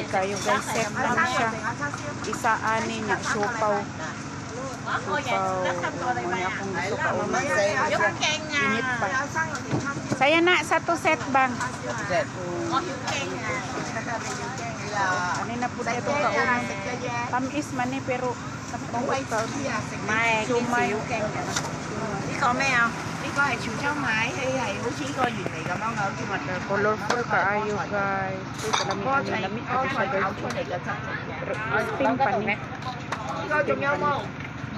kayo guys. Set lang siya. Isa ani niya. Siopaw. Muna akong gusto ka ulit. Init pa. Saya na sa to set bang. Kanina po ito kaunang. Tamis man eh pero Sumay. Có mấy không? Cái có là chiều cháu mái hay là hữu chí coi gì này cảm ơn ở trên mặt trời. Colorful kaayo guys. Có này có này áo cho này là thật. Steam pa ni. Có chung nhau không?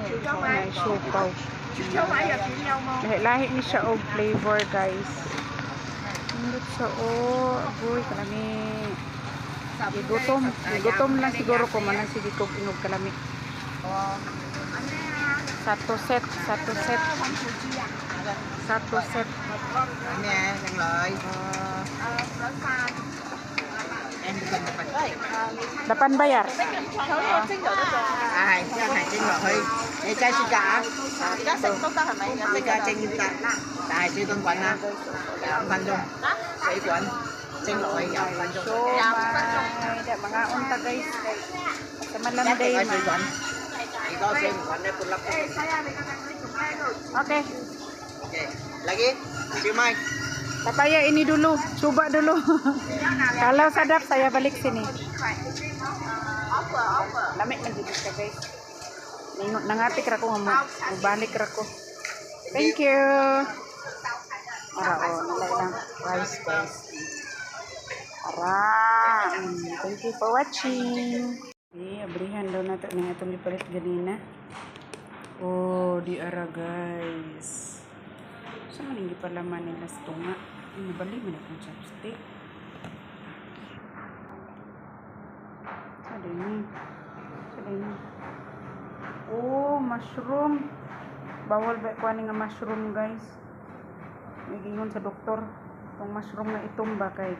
Chiều cháu mái. Siopaw. Chiều cháu mái là chung nhau không? Lahi ni siya og flavor guys. Nindot siya o. Uy, kalami. Gutom lang siguro ko man lang sige ko inog kalami. Satu set. Nè, nhận lời. Em cần một phần. 8 bayar. À, cho này trên rồi. Để trai xin cả. Chắc sẽ tốt hơn mày. Để cho trên chúng ta. Tại sư tuần quận à. Phần luôn. Sĩ quận. Xin lỗi dạo phần luôn. Ada mga unta guys. Sa Malanday. Ikaw sa quận để pull up. Okay. Okay. Lagi. Si Mike. Papaya ini dulu, coba dulu. Kalau sadap saya balik sini. Lamig man dito ka guys. Nangatik ra ko nga balik ra ko. Thank you. Ara nalay lang rice guys. Thank you for watching. Abrihan daw nato ning atong gipalit ganina. Oh, di ara guys. Saan man gipalaman nila sa tunga? Nabali man akong chopstick. Saan ni? Oh, mushroom. Bawal ba kuha nga mushroom guys? Nagingon sa doktor. Itong mushroom na itumba kay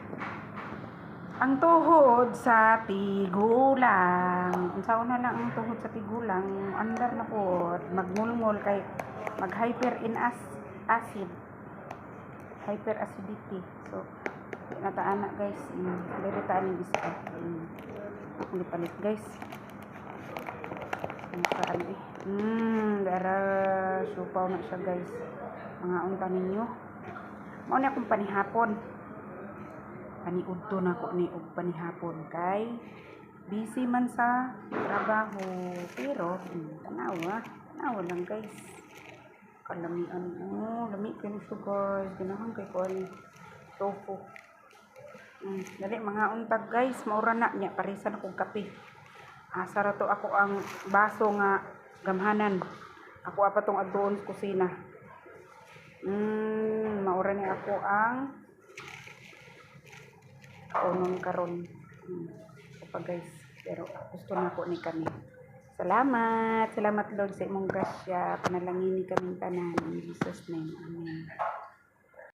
ang tuhod sa tigulang. Unsa na lang ang tuhod sa tigulang, andar na po magmulmul kay mag-hyper in acid. Hyper acidity. So, nataan na guys. Liritaan yung isa. Akong ipalit guys. Nataan eh. Dara siopaw na siya guys. Mga unta ninyo. Mauna akong panihapon. Paniudto na ko ni og panihapon kay busy man sa trabaho pero tanaw lang guys. Kalamian lami kayo siya guys. Ganahan kay ko ani tofu. Dali mga untag guys, maura na niya parisan akong kape. Asa ra to ako ang baso nga gamhanan. Ako apa tong adtoon sa kusina. Maura ni ako ang kaunon karon. Pa guys, pero gusto na ko ni kami. Salamat Lord sa imong grasya. Panalangin ni kaming tanan in Jesus name. Amen.